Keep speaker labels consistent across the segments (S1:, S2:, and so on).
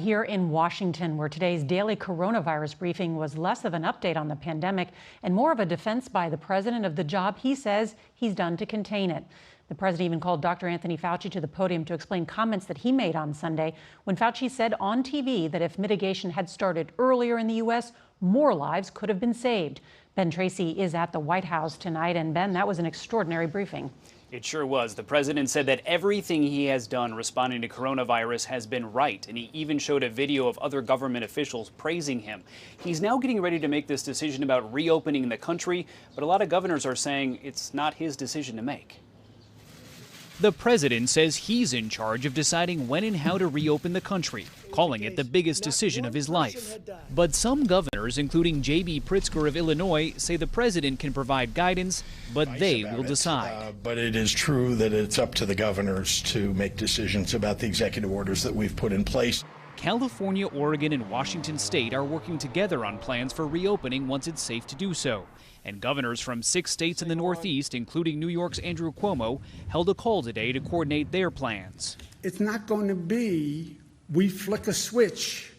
S1: here in Washington, where today's daily coronavirus briefing was less of an update on the pandemic and more of a defense by the president of the job he says he's done to contain it. The president even called Dr. Anthony Fauci to the podium to explain comments that he made on Sunday when Fauci said on TV that if mitigation had started earlier in the U.S., more lives could have been saved. Ben Tracy is at the White House tonight. And Ben, that was an extraordinary briefing.
S2: It sure was. The president said that everything he has done responding to coronavirus has been right, and he even showed a video of other government officials praising him. He's now getting ready to make this decision about reopening the country, but a lot of governors are saying it's not his decision to make. The president says he's in charge of deciding when and how to reopen the country, calling it the biggest decision of his life. But some governors, including J.B. Pritzker of Illinois, say the president can provide guidance, but they will decide.
S3: But it is true that it's up to the governors to make decisions about the executive orders that we've put in place.
S2: California, Oregon, and Washington state are working together on plans for reopening once it's safe to do so. And governors from 6 states in the Northeast, including New York's Andrew Cuomo, held a call today to coordinate their plans.
S4: It's not going to be we flick a switch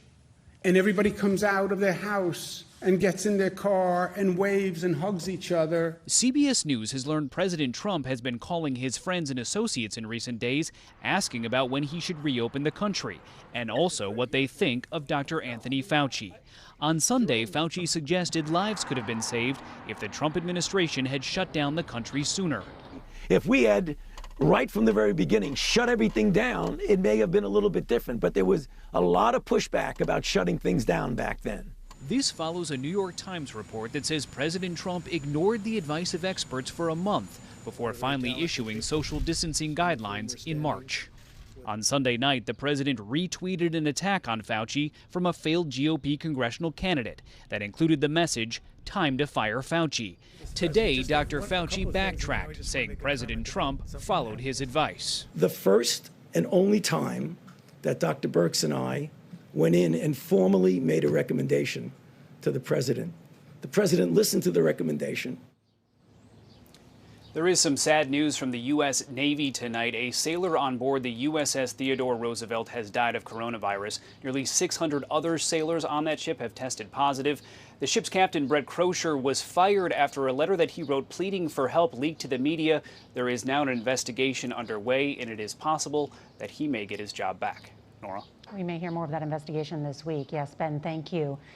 S4: and everybody comes out of their house and gets in their car and waves and hugs each other.
S2: CBS News has learned President Trump has been calling his friends and associates in recent days, asking about when he should reopen the country, and also what they think of Dr. Anthony Fauci. On Sunday, Fauci suggested lives could have been saved if the Trump administration had shut down the country sooner.
S5: If we had, right from the very beginning, shut everything down, it may have been a little bit different, but there was a lot of pushback about shutting things down back then.
S2: This follows a New York Times report that says President Trump ignored the advice of experts for a month before finally issuing social distancing guidelines in March. On Sunday night, the president retweeted an attack on Fauci from a failed GOP congressional candidate that included the message, "Time to fire Fauci." Today, Dr. Fauci backtracked, saying President Trump followed his advice.
S5: The first and only time that Dr. Birx and I went in and formally made a recommendation to the president listened to the recommendation.
S2: There is some sad news from the U.S. Navy tonight. A sailor on board the USS Theodore Roosevelt has died of coronavirus. Nearly 600 other sailors on that ship have tested positive. The ship's captain, Brett Crozier, was fired after a letter that he wrote pleading for help leaked to the media. There is now an investigation underway, and it is possible that he may get his job back. Nora?
S1: We may hear more of that investigation this week. Yes, Ben, thank you.